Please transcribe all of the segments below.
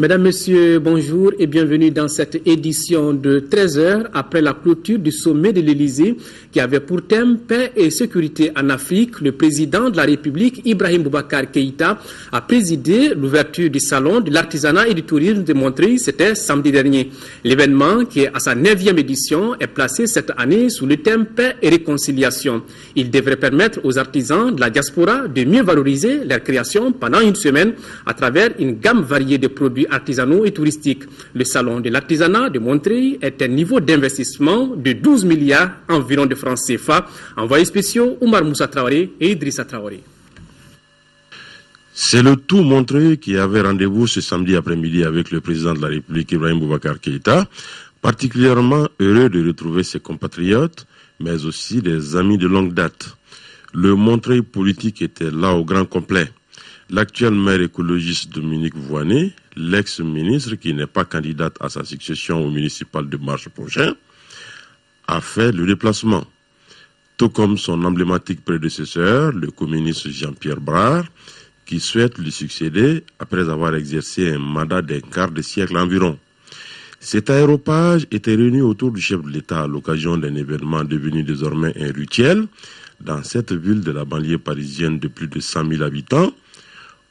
Mesdames, Messieurs, bonjour et bienvenue dans cette édition de 13h après la clôture du sommet de l'Élysée qui avait pour thème paix et sécurité en Afrique. Le président de la République, Ibrahim Boubacar Keïta, a présidé l'ouverture du salon de l'artisanat et du tourisme de Montreuil. C'était samedi dernier. L'événement, qui est à sa 9e édition, est placé cette année sous le thème paix et réconciliation. Il devrait permettre aux artisans de la diaspora de mieux valoriser leur création pendant une semaine à travers une gamme variée de produits artisanaux et touristiques. Le salon de l'artisanat de Montreuil est un niveau d'investissement de 12 milliards environ de francs CFA. Envoyés spéciaux Oumar Moussa Traoré et Idrissa Traoré. C'est le tout Montreuil qui avait rendez-vous ce samedi après-midi avec le président de la République, Ibrahim Boubacar Keïta, particulièrement heureux de retrouver ses compatriotes, mais aussi des amis de longue date. Le Montreuil politique était là au grand complet. L'actuel maire écologiste Dominique Voynet, l'ex-ministre qui n'est pas candidate à sa succession au municipal de mars prochain, a fait le déplacement. Tout comme son emblématique prédécesseur, le communiste Jean-Pierre Brard, qui souhaite lui succéder après avoir exercé un mandat d'un quart de siècle environ. Cet aéropage était réuni autour du chef de l'État à l'occasion d'un événement devenu désormais un rituel dans cette ville de la banlieue parisienne de plus de 100 000 habitants,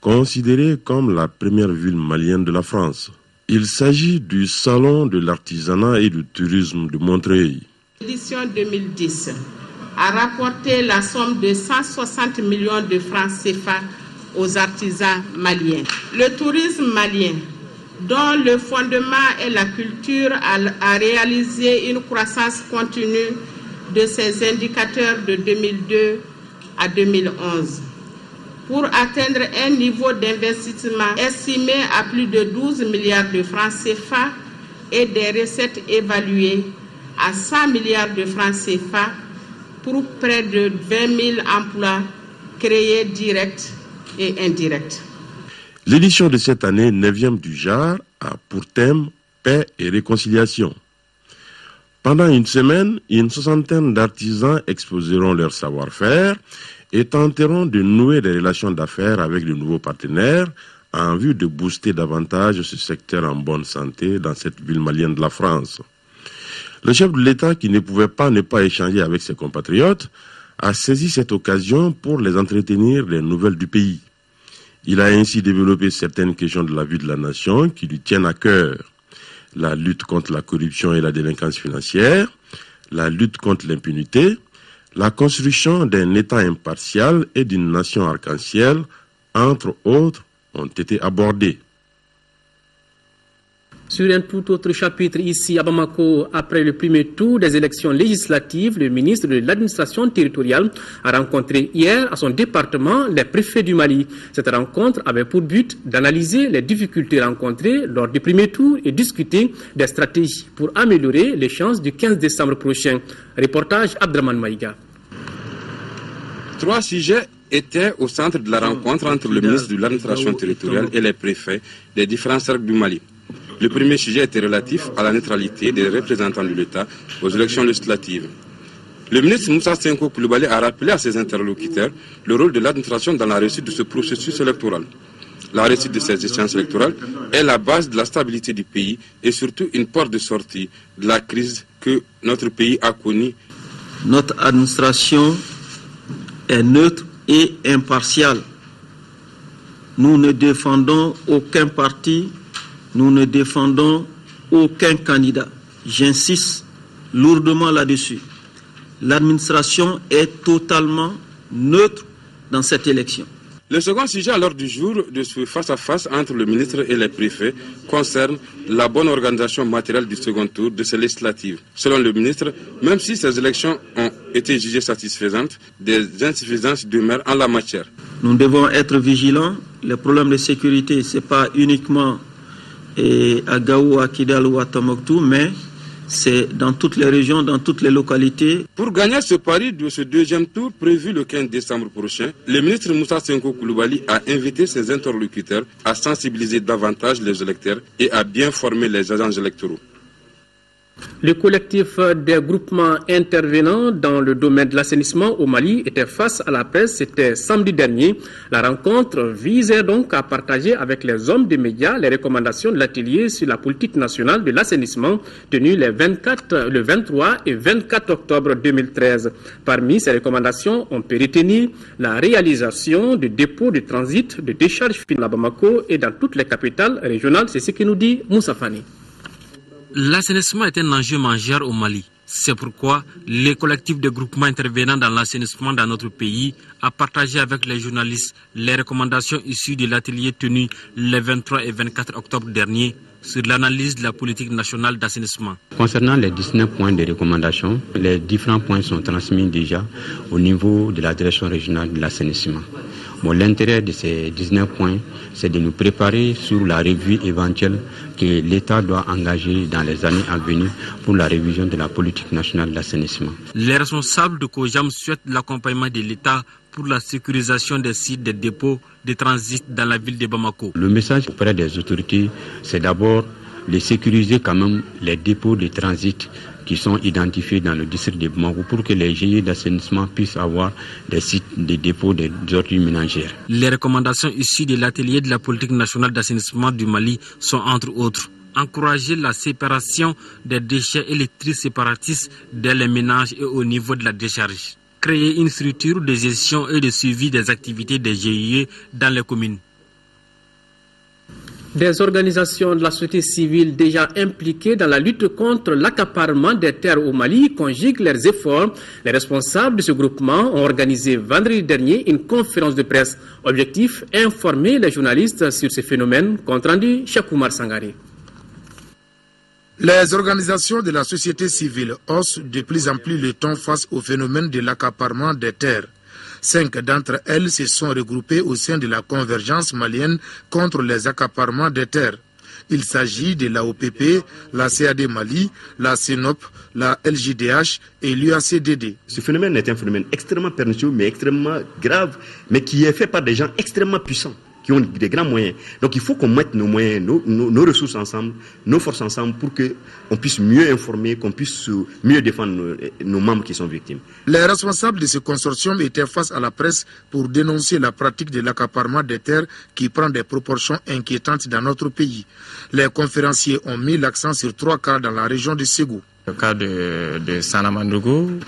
considérée comme la première ville malienne de la France. Il s'agit du Salon de l'artisanat et du tourisme de Montreuil. L'édition 2010 a rapporté la somme de 160 millions de francs CFA aux artisans maliens. Le tourisme malien, dont le fondement est la culture, a réalisé une croissance continue de ses indicateurs de 2002 à 2011. Pour atteindre un niveau d'investissement estimé à plus de 12 milliards de francs CFA et des recettes évaluées à 100 milliards de francs CFA pour près de 20 000 emplois créés directs et indirects. L'édition de cette année, 9e du genre, a pour thème paix et réconciliation. Pendant une semaine, une soixantaine d'artisans exposeront leur savoir-faire et tenteront de nouer des relations d'affaires avec de nouveaux partenaires en vue de booster davantage ce secteur en bonne santé dans cette ville malienne de la France. Le chef de l'État, qui ne pouvait pas ne pas échanger avec ses compatriotes, a saisi cette occasion pour les entretenir des nouvelles du pays. Il a ainsi développé certaines questions de la vie de la nation qui lui tiennent à cœur. La lutte contre la corruption et la délinquance financière, la lutte contre l'impunité, la construction d'un État impartial et d'une nation arc-en-ciel, entre autres, ont été abordés. Sur un tout autre chapitre ici à Bamako, après le premier tour des élections législatives, le ministre de l'administration territoriale a rencontré hier à son département les préfets du Mali. Cette rencontre avait pour but d'analyser les difficultés rencontrées lors du premier tour et discuter des stratégies pour améliorer les chances du 15 décembre prochain. Reportage Abdraman Maïga. 3 sujets étaient au centre de la rencontre entre le ministre de l'administration territoriale et les préfets des différents cercles du Mali. Le premier sujet était relatif à la neutralité des représentants de l'État aux élections législatives. Le ministre Moussa Senko Koulibaly a rappelé à ses interlocuteurs le rôle de l'administration dans la réussite de ce processus électoral. La réussite de ces échéances électorales est la base de la stabilité du pays et surtout une porte de sortie de la crise que notre pays a connue. Notre administration est neutre et impartiale. Nous ne défendons aucun parti. Nous ne défendons aucun candidat. J'insiste lourdement là-dessus. L'administration est totalement neutre dans cette élection. Le second sujet à l'ordre du jour de ce face-à-face entre le ministre et les préfets concerne la bonne organisation matérielle du second tour de ces législatives. Selon le ministre, même si ces élections ont été jugées satisfaisantes, des insuffisances demeurent en la matière. Nous devons être vigilants. Les problèmes de sécurité, ce n'est pas uniquement à Gao, à Kidal ou à Tombouctou, mais c'est dans toutes les régions, dans toutes les localités. Pour gagner ce pari de ce deuxième tour prévu le 15 décembre prochain, le ministre Moussa Senko Koulibaly a invité ses interlocuteurs à sensibiliser davantage les électeurs et à bien former les agents électoraux. Le collectif des groupements intervenant dans le domaine de l'assainissement au Mali était face à la presse, c'était samedi dernier. La rencontre visait donc à partager avec les hommes des médias les recommandations de l'atelier sur la politique nationale de l'assainissement tenu le 23 et 24 octobre 2013. Parmi ces recommandations, on peut retenir la réalisation de dépôts de transit de décharges fines à Bamako et dans toutes les capitales régionales. C'est ce que nous dit Moussa Fani. L'assainissement est un enjeu majeur au Mali. C'est pourquoi les collectifs de groupements intervenant dans l'assainissement dans notre pays a partagé avec les journalistes les recommandations issues de l'atelier tenu le 23 et 24 octobre dernier sur l'analyse de la politique nationale d'assainissement. Concernant les 19 points de recommandation, les différents points sont transmis déjà au niveau de la direction régionale de l'assainissement. L'intérêt de ces 19 points, c'est de nous préparer sur la revue éventuelle que l'État doit engager dans les années à venir pour la révision de la politique nationale d'assainissement. Les responsables de COJAM souhaitent l'accompagnement de l'État pour la sécurisation des sites de dépôt de transit dans la ville de Bamako. Le message auprès des autorités, c'est d'abord de sécuriser quand même les dépôts de transit qui sont identifiés dans le district de Bamako pour que les GIE d'assainissement puissent avoir des sites de dépôt des ordures ménagères. Les recommandations issues de l'atelier de la politique nationale d'assainissement du Mali sont entre autres encourager la séparation des déchets et les tri séparatistes dans les ménages et au niveau de la décharge. Créer une structure de gestion et de suivi des activités des GIE dans les communes. Des organisations de la société civile déjà impliquées dans la lutte contre l'accaparement des terres au Mali conjuguent leurs efforts. Les responsables de ce groupement ont organisé vendredi dernier une conférence de presse. Objectif, informer les journalistes sur ce phénomène. Compte rendu, Chakoumaar Sangari. Les organisations de la société civile haussent de plus en plus le ton face au phénomène de l'accaparement des terres. 5 d'entre elles se sont regroupées au sein de la convergence malienne contre les accaparements des terres. Il s'agit de l'AOPP, la CAD Mali, la CENOP, la LJDH et l'UACDD. Ce phénomène est un phénomène extrêmement pernicieux, mais extrêmement grave, mais qui est fait par des gens extrêmement puissants, qui ont des grands moyens. Donc il faut qu'on mette nos moyens, nos ressources ensemble, nos forces ensemble pour qu'on puisse mieux informer, qu'on puisse mieux défendre nos membres qui sont victimes. Les responsables de ce consortium étaient face à la presse pour dénoncer la pratique de l'accaparement des terres qui prend des proportions inquiétantes dans notre pays. Les conférenciers ont mis l'accent sur 3 cas dans la région de Ségou. Le cas de Sanamandrougou,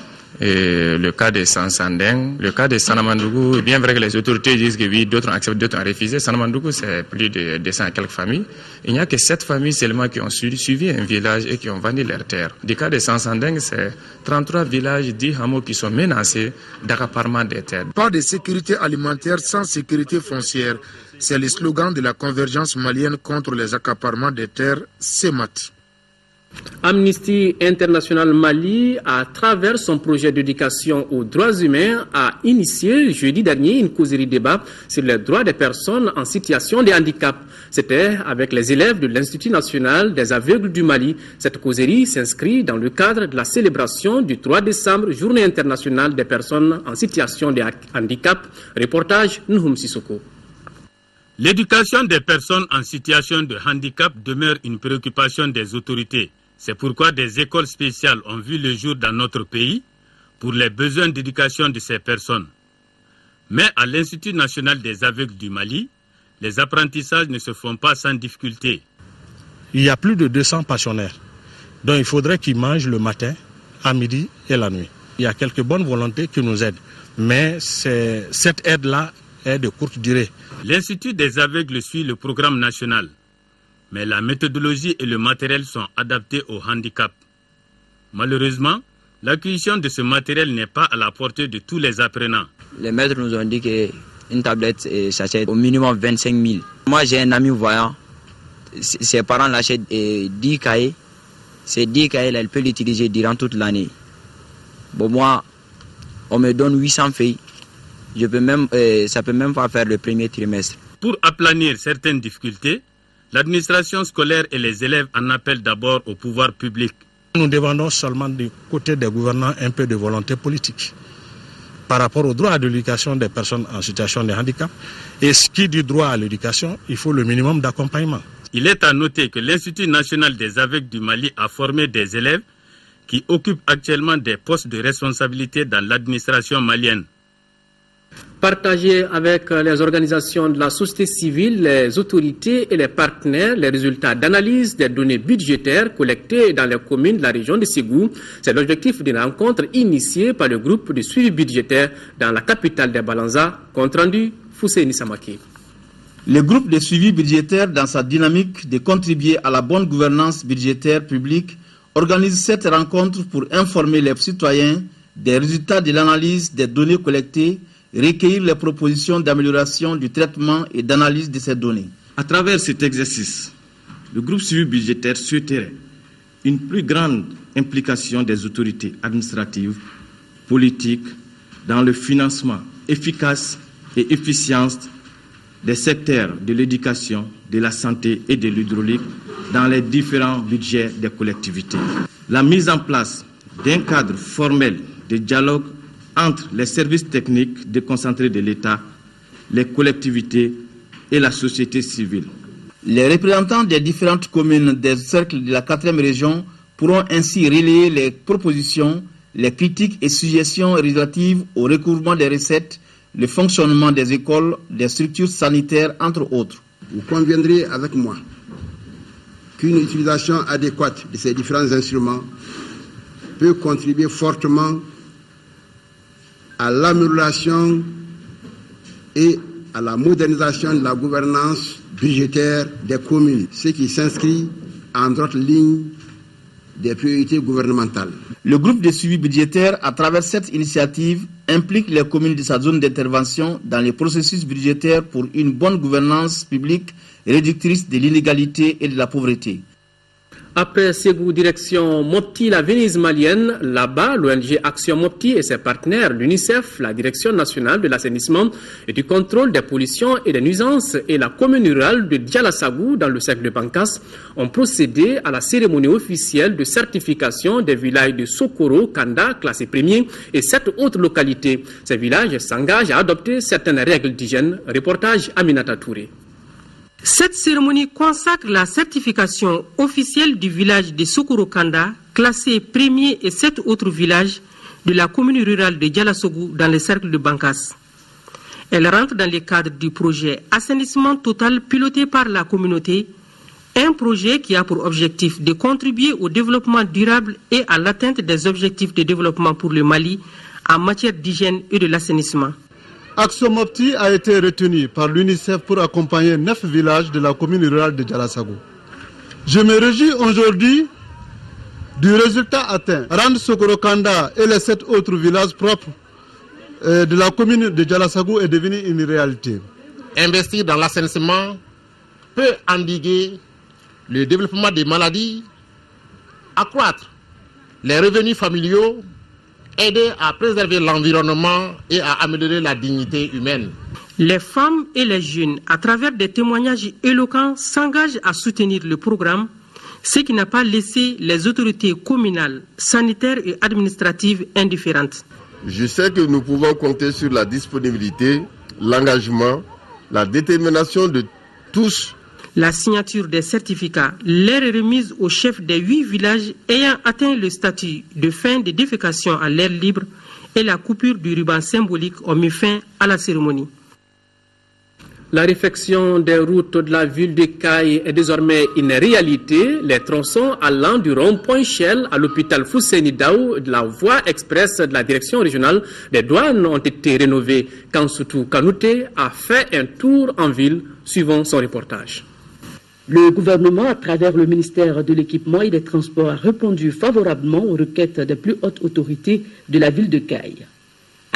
et le cas de Sansandeng, le cas de Sanamandrougou, bien vrai que les autorités disent que oui, d'autres ont accepté, d'autres ont refusé. Sanamandrougou, c'est plus de 200 et quelques familles. Il n'y a que 7 familles seulement qui ont suivi un village et qui ont vendu leurs terres. Du cas de Sansandeng, c'est 33 villages, 10 hameaux qui sont menacés d'accaparement des terres. Pas de sécurité alimentaire sans sécurité foncière. C'est le slogan de la convergence malienne contre les accaparements des terres, CEMAT. Amnesty International Mali, à travers son projet d'éducation aux droits humains, a initié jeudi dernier une causerie débat sur les droits des personnes en situation de handicap. C'était avec les élèves de l'Institut national des aveugles du Mali. Cette causerie s'inscrit dans le cadre de la célébration du 3 décembre, Journée internationale des personnes en situation de handicap. Reportage Nouhoum Sissoko. L'éducation des personnes en situation de handicap demeure une préoccupation des autorités. C'est pourquoi des écoles spéciales ont vu le jour dans notre pays pour les besoins d'éducation de ces personnes. Mais à l'Institut national des aveugles du Mali, les apprentissages ne se font pas sans difficulté. Il y a plus de 200 pensionnaires, dont il faudrait qu'ils mangent le matin, à midi et la nuit. Il y a quelques bonnes volontés qui nous aident, mais cette aide-là est de courte durée. L'Institut des aveugles suit le programme national, mais la méthodologie et le matériel sont adaptés au handicap. Malheureusement, l'acquisition de ce matériel n'est pas à la portée de tous les apprenants. Les maîtres nous ont dit qu'une tablette s'achète au minimum 25 000. Moi, j'ai un ami voyant, ses parents l'achètent 10 cahiers. Ces 10 cahiers, elle peut l'utiliser durant toute l'année. Bon, moi, on me donne 800 feuilles. Ça peut même pas faire le premier trimestre. Pour aplanir certaines difficultés, l'administration scolaire et les élèves en appellent d'abord au pouvoir public. Nous demandons seulement du côté des gouvernants un peu de volonté politique par rapport au droit à l'éducation des personnes en situation de handicap. Et ce qui dit droit à l'éducation, il faut le minimum d'accompagnement. Il est à noter que l'Institut national des aveugles du Mali a formé des élèves qui occupent actuellement des postes de responsabilité dans l'administration malienne. Partager avec les organisations de la société civile, les autorités et les partenaires les résultats d'analyse des données budgétaires collectées dans les communes de la région de Ségou. C'est l'objectif d'une rencontre initiée par le groupe de suivi budgétaire dans la capitale des Balanza. Compte rendu, Fousseini Samaki. Le groupe de suivi budgétaire, dans sa dynamique de contribuer à la bonne gouvernance budgétaire publique, organise cette rencontre pour informer les citoyens des résultats de l'analyse des données collectées, recueillir les propositions d'amélioration du traitement et d'analyse de ces données. À travers cet exercice, le groupe suivi budgétaire souhaiterait une plus grande implication des autorités administratives, politiques, dans le financement efficace et efficient des secteurs de l'éducation, de la santé et de l'hydraulique dans les différents budgets des collectivités. La mise en place d'un cadre formel de dialogue entre les services techniques déconcentrés de l'État, les collectivités et la société civile. Les représentants des différentes communes des cercles de la 4e région pourront ainsi relayer les propositions, les critiques et suggestions relatives au recouvrement des recettes, le fonctionnement des écoles, des structures sanitaires, entre autres. Vous conviendrez avec moi qu'une utilisation adéquate de ces différents instruments peut contribuer fortement à l'amélioration et à la modernisation de la gouvernance budgétaire des communes, ce qui s'inscrit en droite ligne des priorités gouvernementales. Le groupe de suivi budgétaire, à travers cette initiative, implique les communes de sa zone d'intervention dans les processus budgétaires pour une bonne gouvernance publique réductrice de l'inégalité et de la pauvreté. Après Ségou, direction Mopti, la Venise malienne, là-bas, l'ONG Action Mopti et ses partenaires, l'UNICEF, la Direction nationale de l'assainissement et du contrôle des pollutions et des nuisances et la commune rurale de Dialasagou, dans le cercle de Bankas, ont procédé à la cérémonie officielle de certification des villages de Sokoro, Kanda, classés premiers, et 7 autres localités. Ces villages s'engagent à adopter certaines règles d'hygiène. Reportage Aminata Touré. Cette cérémonie consacre la certification officielle du village de Sokoro-Kanda, classé premier, et 7 autres villages de la commune rurale de Dialasogou dans le cercle de Bankas. Elle rentre dans le cadre du projet Assainissement total piloté par la communauté, un projet qui a pour objectif de contribuer au développement durable et à l'atteinte des objectifs de développement pour le Mali en matière d'hygiène et de l'assainissement. Action Mopti a été retenu par l'UNICEF pour accompagner 9 villages de la commune rurale de Dialasagou. Je me réjouis aujourd'hui du résultat atteint. Rendre Sokoro-Kanda et les 7 autres villages propres de la commune de Dialasagou est devenu une réalité. Investir dans l'assainissement peut endiguer le développement des maladies, accroître les revenus familiaux, aider à préserver l'environnement et à améliorer la dignité humaine. Les femmes et les jeunes, à travers des témoignages éloquents, s'engagent à soutenir le programme, ce qui n'a pas laissé les autorités communales, sanitaires et administratives indifférentes. Je sais que nous pouvons compter sur la disponibilité, l'engagement, la détermination de tous. La signature des certificats leur est remise aux chefs des 8 villages ayant atteint le statut de fin de défécation à l'air libre, et la coupure du ruban symbolique ont mis fin à la cérémonie. La réfection des routes de la ville de Caille est désormais une réalité. Les tronçons allant du rond-point Shell à l'hôpital Fousseini Daou de la voie express de la direction régionale des douanes ont été rénovés. Kansoutou Kanouté a fait un tour en ville, suivant son reportage. Le gouvernement, à travers le ministère de l'Équipement et des Transports, a répondu favorablement aux requêtes des plus hautes autorités de la ville de Caille.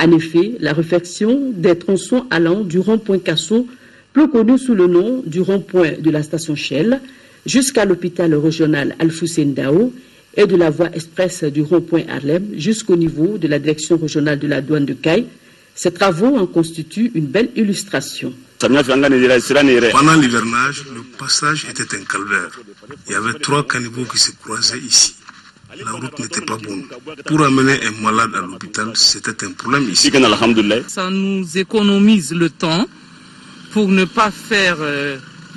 En effet, la réfection des tronçons allant du rond-point Kasso, plus connu sous le nom du rond-point de la station Shell, jusqu'à l'hôpital régional Al-Foussein Dao, et de la voie express du rond-point Harlem jusqu'au niveau de la direction régionale de la douane de Caille, ces travaux en constituent une belle illustration. Pendant l'hivernage, le passage était un calvaire. Il y avait 3 caniveaux qui se croisaient ici. La route n'était pas bonne. Pour amener un malade à l'hôpital, c'était un problème ici. Ça nous économise le temps pour ne pas faire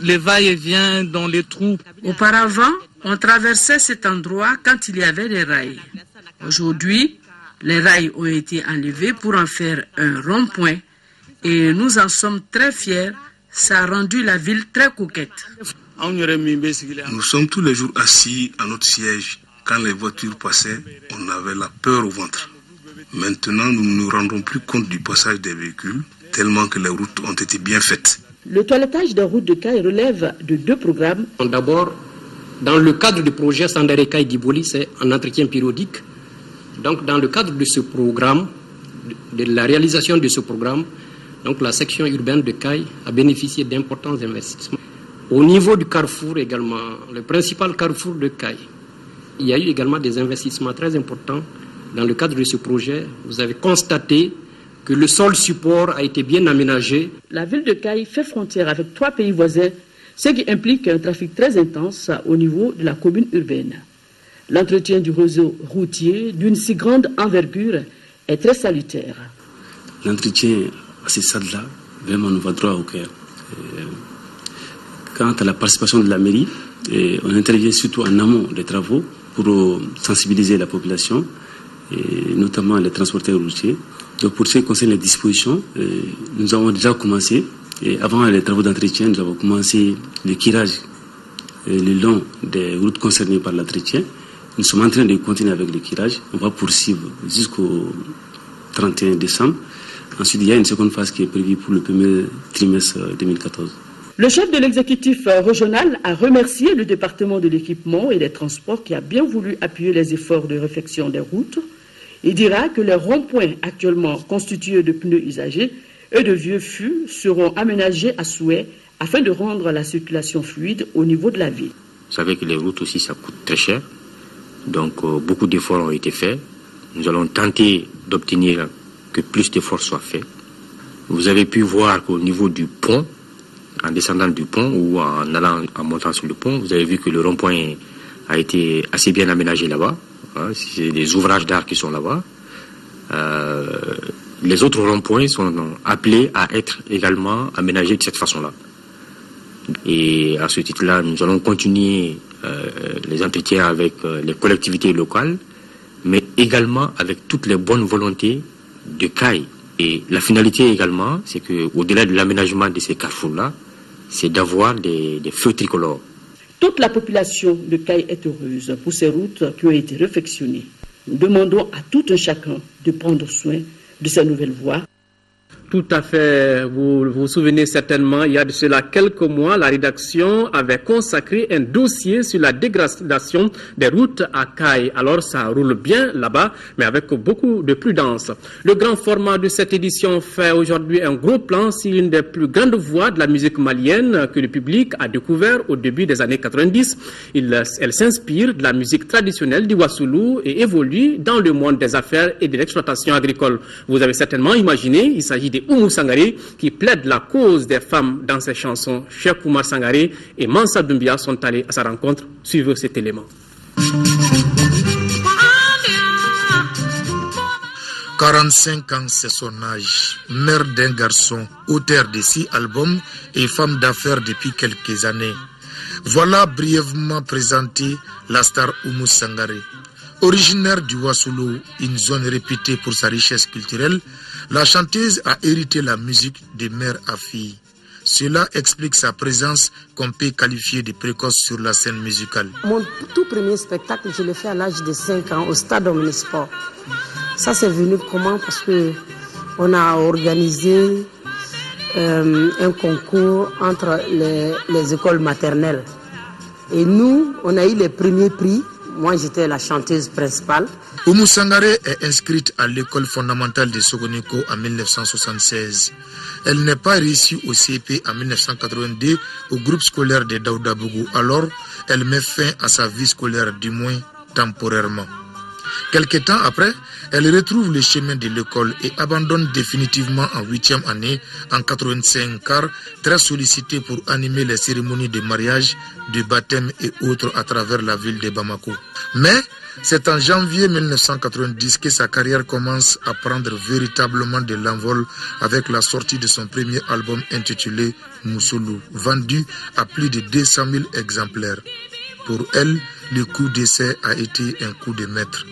le va-et-vient dans les trous. Auparavant, on traversait cet endroit quand il y avait des rails. Aujourd'hui, les rails ont été enlevés pour en faire un rond-point et nous en sommes très fiers. Ça a rendu la ville très coquette. Nous sommes tous les jours assis à notre siège. Quand les voitures passaient, on avait la peur au ventre. Maintenant, nous ne nous rendons plus compte du passage des véhicules, tellement que les routes ont été bien faites. Le toilettage des routes de Caille relève de 2 programmes. D'abord, dans le cadre du projet Sandare Caille d'Iboli, c'est un entretien périodique. Donc, dans le cadre de ce programme, de la réalisation de ce programme, donc la section urbaine de Caille a bénéficié d'importants investissements. Au niveau du carrefour également, le principal carrefour de Caille, il y a eu également des investissements très importants. Dans le cadre de ce projet, vous avez constaté que le sol support a été bien aménagé. La ville de Caille fait frontière avec 3 pays voisins, ce qui implique un trafic très intense au niveau de la commune urbaine. L'entretien du réseau routier d'une si grande envergure est très salutaire. L'entretien à ce stade-là, vraiment, nous va droit au cœur. Quant à la participation de la mairie, on intervient surtout en amont des travaux pour sensibiliser la population, et notamment les transporteurs routiers. Donc pour ce qui concerne les dispositions, nous avons déjà commencé, et avant les travaux d'entretien, nous avons commencé le curage le long des routes concernées par l'entretien. Nous sommes en train de continuer avec le curage. On va poursuivre jusqu'au 31 décembre. Ensuite, il y a une seconde phase qui est prévue pour le premier trimestre 2014. Le chef de l'exécutif régional a remercié le département de l'équipement et des transports qui a bien voulu appuyer les efforts de réfection des routes. Il dira que les ronds-points actuellement constitués de pneus usagés et de vieux fûts seront aménagés à souhait afin de rendre la circulation fluide au niveau de la ville. Vous savez que les routes aussi, ça coûte très cher. Donc beaucoup d'efforts ont été faits. Nous allons tenter d'obtenir que plus d'efforts soient faits. Vous avez pu voir qu'au niveau du pont, en descendant du pont ou en montant sur le pont, vous avez vu que le rond-point a été assez bien aménagé là-bas. C'est des ouvrages d'art qui sont là-bas. Les autres ronds-points sont appelés à être également aménagés de cette façon-là. Et à ce titre-là, nous allons continuer les entretiens avec les collectivités locales, mais également avec toutes les bonnes volontés de Caille. Et la finalité également, c'est qu'au-delà de l'aménagement de ces carrefours-là, c'est d'avoir des feux tricolores. Toute la population de Caille est heureuse pour ces routes qui ont été réfectionnées. Nous demandons à tout un chacun de prendre soin de ces nouvelles voies. Tout à fait. Vous vous souvenez certainement, il y a de cela quelques mois, la rédaction avait consacré un dossier sur la dégradation des routes à Caille. Alors ça roule bien là-bas, mais avec beaucoup de prudence. Le grand format de cette édition fait aujourd'hui un gros plan sur une des plus grandes voix de la musique malienne que le public a découvert au début des années 90. Elle s'inspire de la musique traditionnelle du Wassoulou et évolue dans le monde des affaires et de l'exploitation agricole. Vous avez certainement imaginé, il s'agit de Oumou Sangaré qui plaide la cause des femmes dans ses chansons. Cheikh Oumar Sangaré et Mansa Doumbia sont allés à sa rencontre. Suivez cet élément. 45 ans, c'est son âge. Mère d'un garçon, auteur de 6 albums et femme d'affaires depuis quelques années. Voilà brièvement présenté la star Oumou Sangaré. Originaire du Wassoulou, une zone réputée pour sa richesse culturelle, la chanteuse a hérité la musique de mère à fille. Cela explique sa présence qu'on peut qualifier de précoce sur la scène musicale. Mon tout premier spectacle, je l'ai fait à l'âge de 5 ans au stade Omnisport. Ça, c'est venu comment? Parce que on a organisé un concours entre les écoles maternelles. Et nous, on a eu les premiers prix. Moi, j'étais la chanteuse principale. Oumou Sangaré est inscrite à l'école fondamentale de Sogoniko en 1976. Elle n'est pas réussie au CP en 1982 au groupe scolaire de Daouda Bougou. Alors, elle met fin à sa vie scolaire, du moins temporairement. Quelque temps après, elle retrouve le chemin de l'école et abandonne définitivement en 8e année en 85, car très sollicitée pour animer les cérémonies de mariage, de baptême et autres à travers la ville de Bamako. Mais C'est en janvier 1990 que sa carrière commence à prendre véritablement de l'envol avec la sortie de son premier album intitulé Moussoulou, vendu à plus de 200 000 exemplaires. Pour elle, le coup d'essai a été un coup de maître.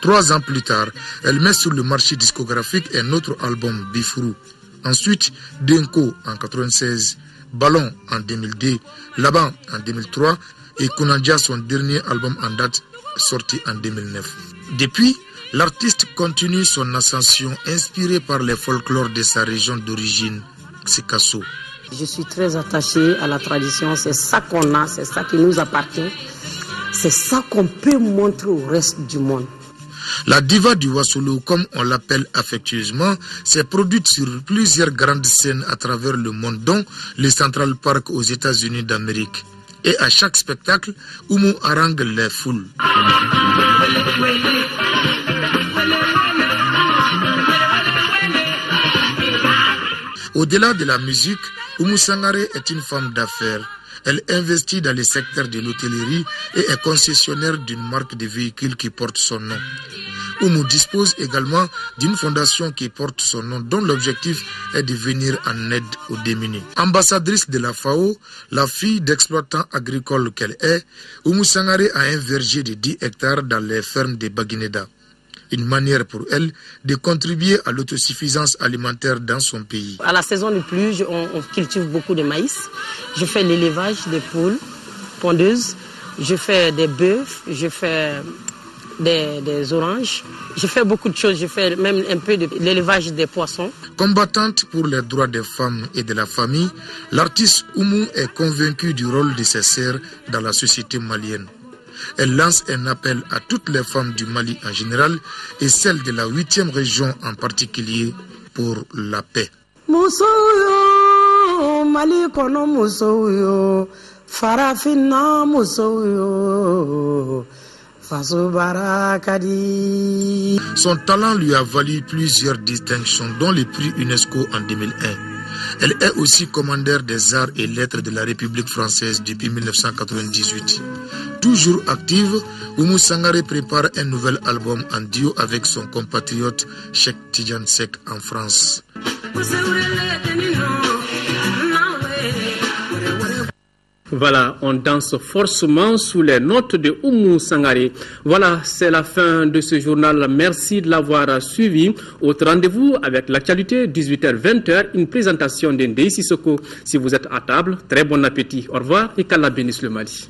3 ans plus tard, elle met sur le marché discographique un autre album, Bifrou. Ensuite, Denko en 1996, Ballon en 2002, Laban en 2003 et Kunandja, son dernier album en date, sorti en 2009. Depuis, l'artiste continue son ascension inspiré par les folklores de sa région d'origine, Sikasso. Je suis très attachée à la tradition, c'est ça qu'on a, c'est ça qui nous appartient, c'est ça qu'on peut montrer au reste du monde. La diva du Wassoulou, comme on l'appelle affectueusement, s'est produite sur plusieurs grandes scènes à travers le monde, dont le Central Park aux États-Unis d'Amérique. Et à chaque spectacle, Oumou harangue les foules. Au-delà de la musique, Oumou Sangaré est une femme d'affaires. Elle investit dans le secteur de l'hôtellerie et est concessionnaire d'une marque de véhicules qui porte son nom. Oumou dispose également d'une fondation qui porte son nom, dont l'objectif est de venir en aide aux démunis. Ambassadrice de la FAO, la fille d'exploitant agricole qu'elle est, Oumou Sangaré a un verger de 10 hectares dans les fermes de Baguineda. Une manière pour elle de contribuer à l'autosuffisance alimentaire dans son pays. À la saison de pluie, on cultive beaucoup de maïs. Je fais l'élevage des poules pondeuses. Je fais des bœufs. Je fais des oranges. Je fais beaucoup de choses. Je fais même un peu de l'élevage des poissons. Combattante pour les droits des femmes et de la famille, l'artiste Oumou est convaincue du rôle de ses sœurs dans la société malienne. Elle lance un appel à toutes les femmes du Mali en général et celles de la 8e région en particulier pour la paix. Moussoyo, Mali kono moussoyo, farafina moussoyo, faso barakadi. Son talent lui a valu plusieurs distinctions, dont le prix UNESCO en 2001. Elle est aussi commandeur des arts et lettres de la République française depuis 1998. Toujours active, Oumou Sangaré prépare un nouvel album en duo avec son compatriote Cheikh Tidiane Seck en France. Voilà, on danse forcément sous les notes de Oumou Sangaré. Voilà, c'est la fin de ce journal. Merci de l'avoir suivi. Autre rendez-vous avec l'actualité, 18h-20h, une présentation d'Ndei Sissoko. Si vous êtes à table, très bon appétit. Au revoir et qu'Allah bénisse le Mali.